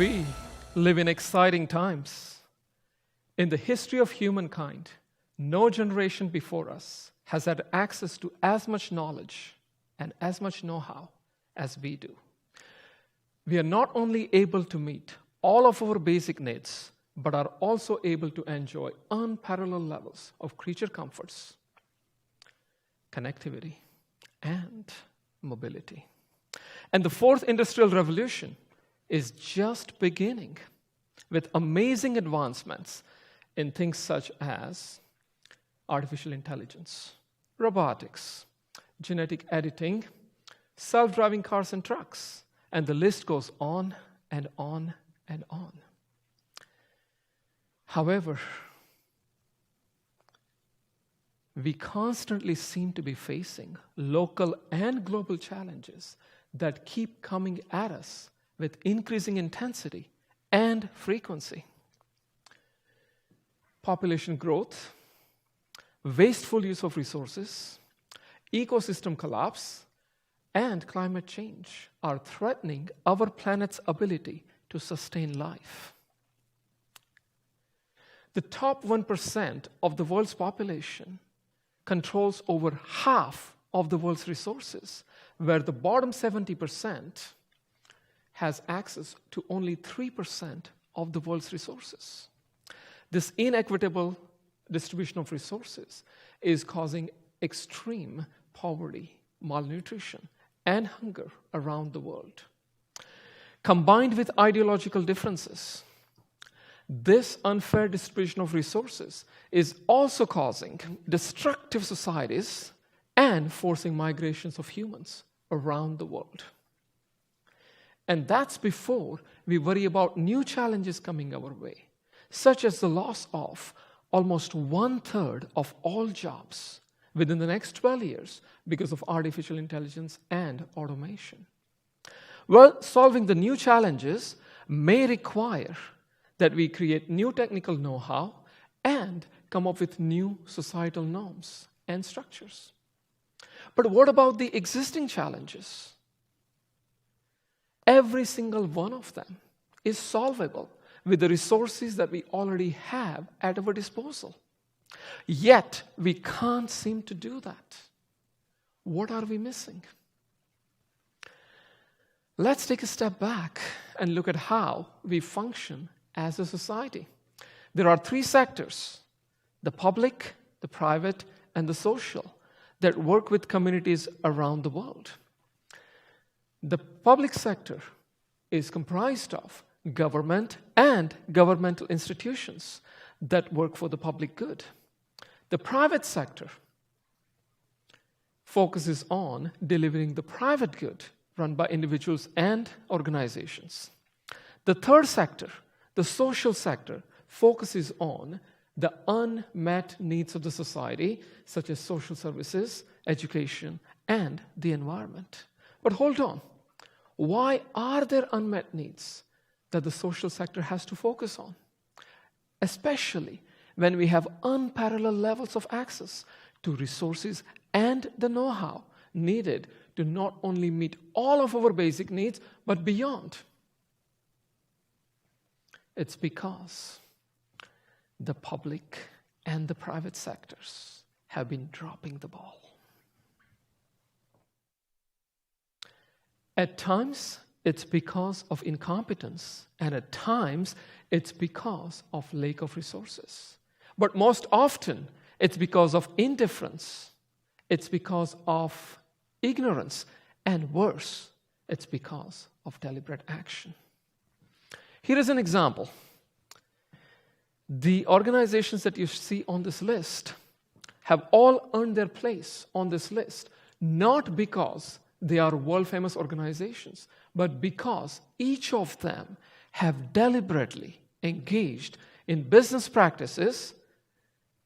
We live in exciting times. In the history of humankind, no generation before us has had access to as much knowledge and as much know-how as we do. We are not only able to meet all of our basic needs, but are also able to enjoy unparalleled levels of creature comforts, connectivity, and mobility. And the fourth industrial revolution is just beginning with amazing advancements in things such as artificial intelligence, robotics, genetic editing, self-driving cars and trucks, and the list goes on and on and on. However, we constantly seem to be facing local and global challenges that keep coming at us with increasing intensity and frequency. Population growth, wasteful use of resources, ecosystem collapse, and climate change are threatening our planet's ability to sustain life. The top 1% of the world's population controls over half of the world's resources, where the bottom 70% has access to only 3% of the world's resources. This inequitable distribution of resources is causing extreme poverty, malnutrition, and hunger around the world. Combined with ideological differences, this unfair distribution of resources is also causing destructive societies and forcing migrations of humans around the world. And that's before we worry about new challenges coming our way, such as the loss of almost 1/3 of all jobs within the next 12 years because of artificial intelligence and automation. Well, solving the new challenges may require that we create new technical know-how and come up with new societal norms and structures. But what about the existing challenges? Every single one of them is solvable with the resources that we already have at our disposal. Yet, we can't seem to do that. What are we missing? Let's take a step back and look at how we function as a society. There are three sectors: the public, the private, and the social, that work with communities around the world. The public sector is comprised of government and governmental institutions that work for the public good. The private sector focuses on delivering the private good run by individuals and organizations. The third sector, the social sector, focuses on the unmet needs of the society, such as social services, education, and the environment. But hold on. Why are there unmet needs that the social sector has to focus on? Especially when we have unparalleled levels of access to resources and the know-how needed to not only meet all of our basic needs, but beyond. It's because the public and the private sectors have been dropping the ball. At times, it's because of incompetence, and at times, it's because of lack of resources. But most often, it's because of indifference, it's because of ignorance, and worse, it's because of deliberate action. Here is an example. The organizations that you see on this list have all earned their place on this list, not because they are world-famous organizations, but because each of them have deliberately engaged in business practices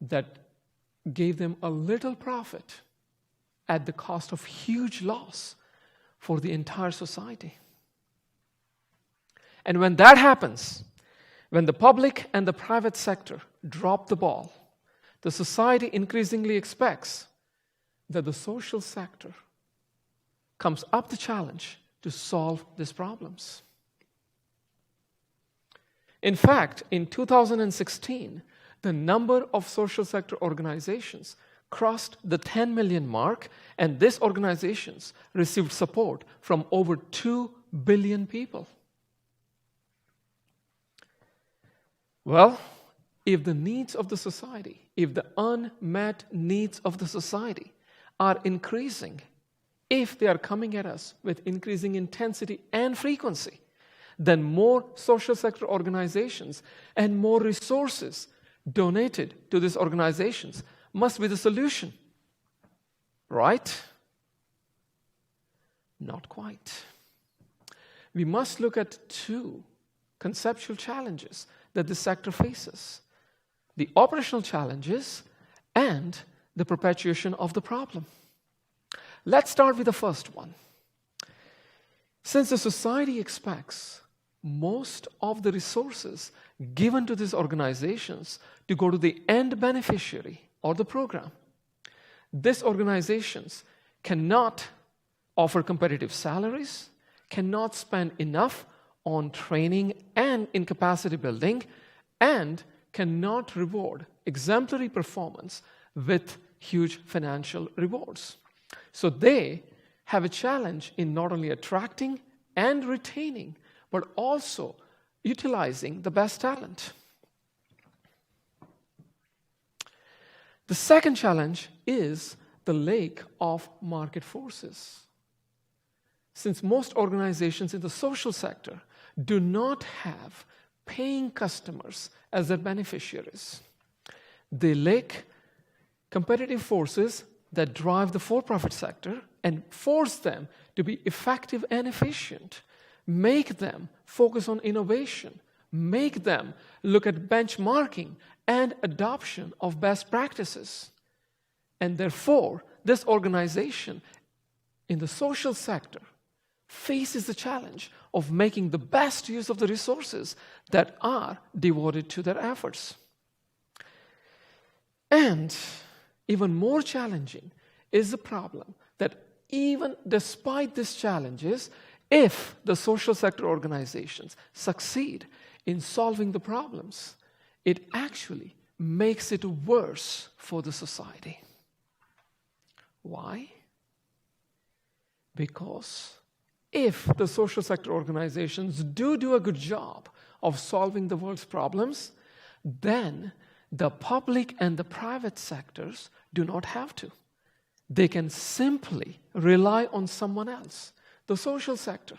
that gave them a little profit at the cost of huge loss for the entire society. And when that happens, when the public and the private sector drop the ball, the society increasingly expects that the social sector comes up the challenge to solve these problems. In fact, in 2016, the number of social sector organizations crossed the 10 million mark, and these organizations received support from over 2 billion people. Well, if the needs of the society, if the unmet needs of the society are increasing, if they are coming at us with increasing intensity and frequency, then more social sector organizations and more resources donated to these organizations must be the solution. Right? Not quite. We must look at two conceptual challenges that this sector faces: the operational challenges and the perpetuation of the problem. Let's start with the first one. Since the society expects most of the resources given to these organizations to go to the end beneficiary or the program, these organizations cannot offer competitive salaries, cannot spend enough on training and in capacity building, and cannot reward exemplary performance with huge financial rewards. So they have a challenge in not only attracting and retaining, but also utilizing the best talent. The second challenge is the lack of market forces. Since most organizations in the social sector do not have paying customers as their beneficiaries, they lack competitive forces that drive the for-profit sector and force them to be effective and efficient, make them focus on innovation, make them look at benchmarking and adoption of best practices. And therefore, this organization in the social sector faces the challenge of making the best use of the resources that are devoted to their efforts. And even more challenging is the problem that even despite these challenges, if the social sector organizations succeed in solving the problems, it actually makes it worse for the society. Why? Because if the social sector organizations do a good job of solving the world's problems, then the public and the private sectors do not have to. They can simply rely on someone else, the social sector,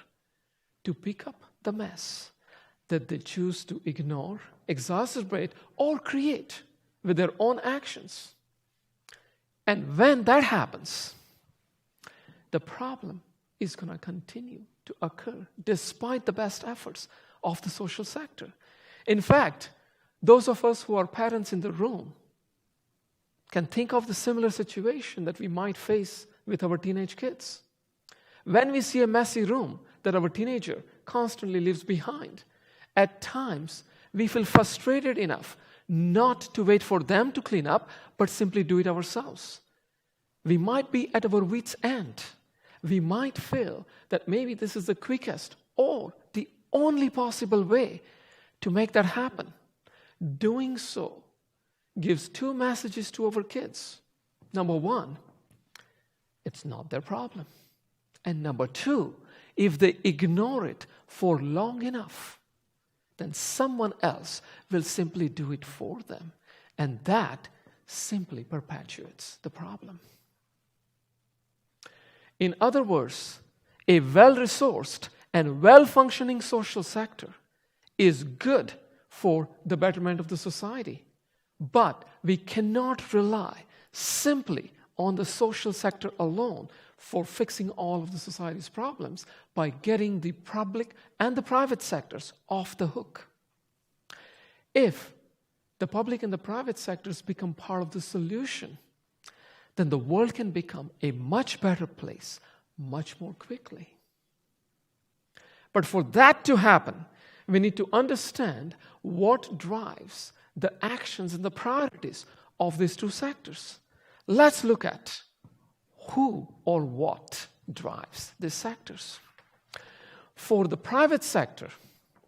to pick up the mess that they choose to ignore, exacerbate, or create with their own actions. And when that happens, the problem is going to continue to occur despite the best efforts of the social sector. In fact, those of us who are parents in the room can think of the similar situation that we might face with our teenage kids. When we see a messy room that our teenager constantly leaves behind, at times we feel frustrated enough not to wait for them to clean up, but simply do it ourselves. We might be at our wits' end. We might feel that maybe this is the quickest or the only possible way to make that happen. Doing so gives two messages to our kids. Number one, it's not their problem. And number two, if they ignore it for long enough, then someone else will simply do it for them. And that simply perpetuates the problem. In other words, a well-resourced and well-functioning social sector is good for the betterment of the society. But we cannot rely simply on the social sector alone for fixing all of the society's problems by getting the public and the private sectors off the hook. If the public and the private sectors become part of the solution, then the world can become a much better place much more quickly. But for that to happen, we need to understand what drives the actions and the priorities of these two sectors. Let's look at who or what drives these sectors. For the private sector,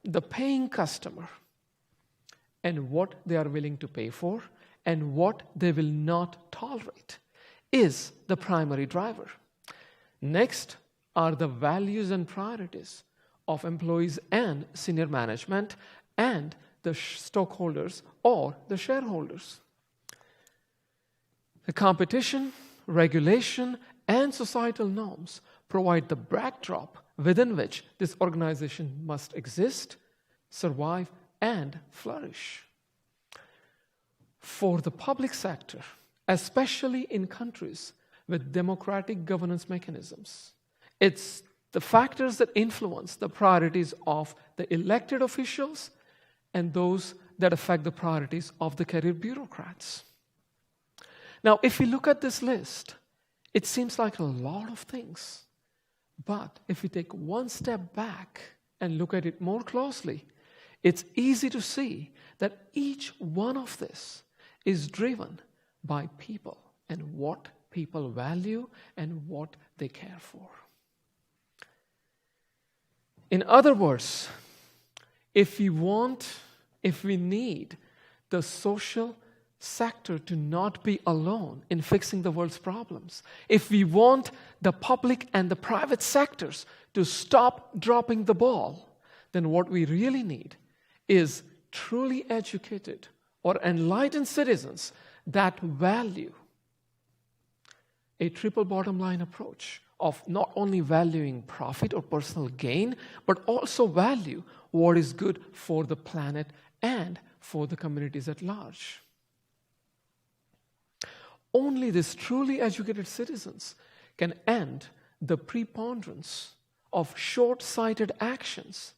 the paying customer, and what they are willing to pay for and what they will not tolerate is the primary driver. Next are the values and priorities of employees and senior management and the stockholders or the shareholders. The competition, regulation, and societal norms provide the backdrop within which this organization must exist, survive, and flourish. For the public sector, especially in countries with democratic governance mechanisms, it's the factors that influence the priorities of the elected officials and those that affect the priorities of the career bureaucrats. Now, if we look at this list, it seems like a lot of things. But if we take one step back and look at it more closely, it's easy to see that each one of this is driven by people and what people value and what they care for. In other words, if we need the social sector to not be alone in fixing the world's problems, if we want the public and the private sectors to stop dropping the ball, then what we really need is truly educated or enlightened citizens that value a triple bottom line approach of not only valuing profit or personal gain, but also value what is good for the planet and for the communities at large. Only these truly educated citizens can end the preponderance of short-sighted actions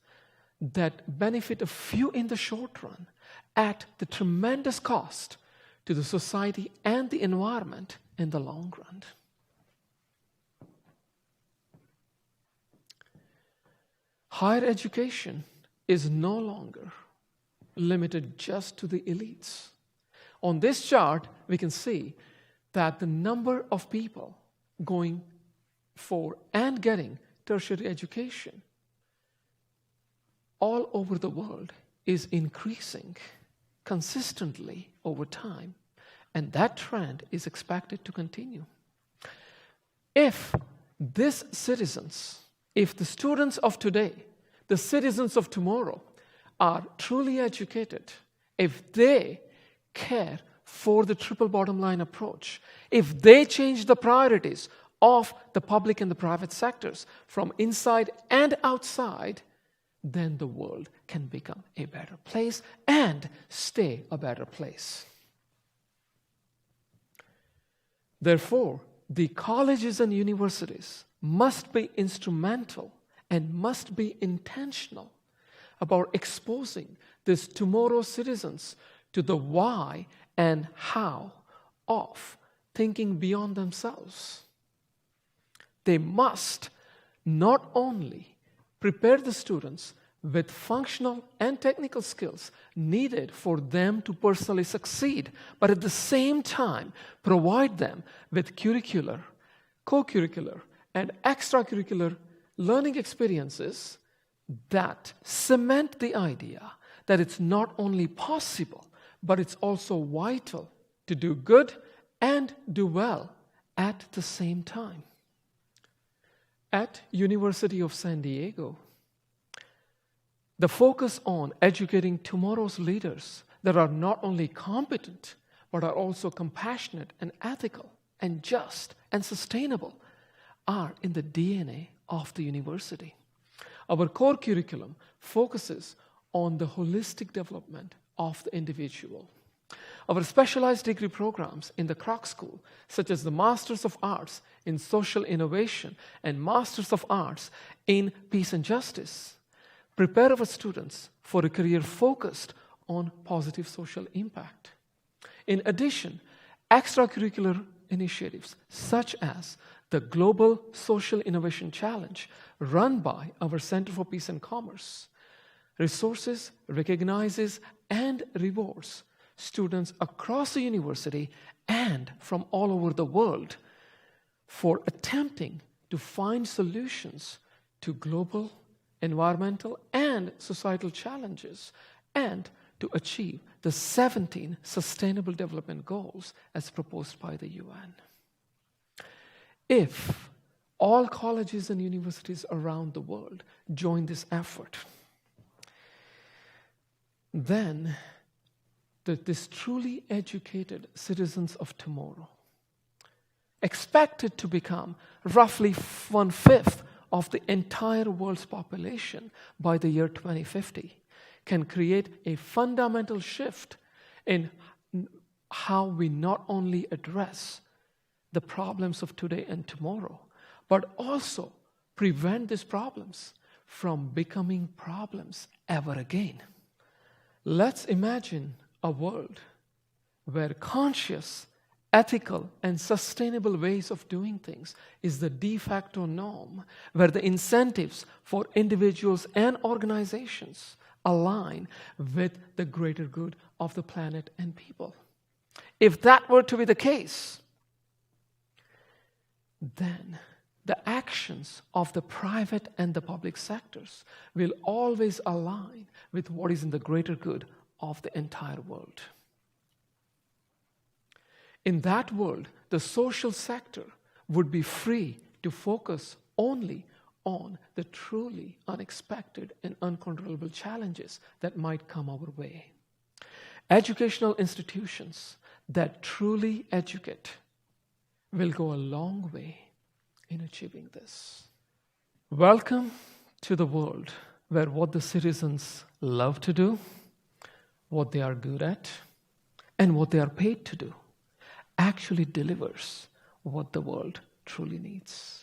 that benefit a few in the short run at the tremendous cost to the society and the environment in the long run. Higher education is no longer limited just to the elites. On this chart, we can see that the number of people going for and getting tertiary education all over the world is increasing consistently over time, and that trend is expected to continue. If the students of today, the citizens of tomorrow, are truly educated, if they care for the triple bottom line approach, if they change the priorities of the public and the private sectors from inside and outside, then the world can become a better place and stay a better place. Therefore, the colleges and universities must be instrumental and must be intentional about exposing these tomorrow's citizens to the why and how of thinking beyond themselves. They must not only prepare the students with functional and technical skills needed for them to personally succeed, but at the same time provide them with curricular, co-curricular, and extracurricular learning experiences that cement the idea that it's not only possible, but it's also vital to do good and do well at the same time. At University of San Diego, the focus on educating tomorrow's leaders that are not only competent, but are also compassionate and ethical and just and sustainable are in the DNA of the university. Our core curriculum focuses on the holistic development of the individual. Our specialized degree programs in the Kroc School, such as the Masters of Arts in Social Innovation and Masters of Arts in Peace and Justice, prepare our students for a career focused on positive social impact. In addition, extracurricular initiatives such as the Global Social Innovation Challenge, run by our Center for Peace and Commerce, resources, recognizes, and rewards students across the university and from all over the world for attempting to find solutions to global, environmental, and societal challenges, and to achieve the 17 Sustainable Development Goals as proposed by the UN. If all colleges and universities around the world join this effort, then this truly educated citizens of tomorrow, expected to become roughly 1/5 of the entire world's population by the year 2050, can create a fundamental shift in how we not only address the problems of today and tomorrow, but also prevent these problems from becoming problems ever again. Let's imagine a world where conscious, ethical, and sustainable ways of doing things is the de facto norm, where the incentives for individuals and organizations align with the greater good of the planet and people. If that were to be the case, then the actions of the private and the public sectors will always align with what is in the greater good of the entire world. In that world, the social sector would be free to focus only on the truly unexpected and uncontrollable challenges that might come our way. Educational institutions that truly educate will go a long way in achieving this. Welcome to the world where what the citizens love to do, what they are good at, and what they are paid to do actually delivers what the world truly needs.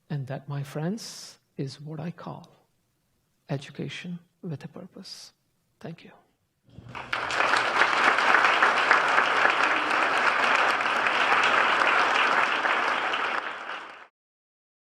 And that, my friends, is what I call education with a purpose. Thank you.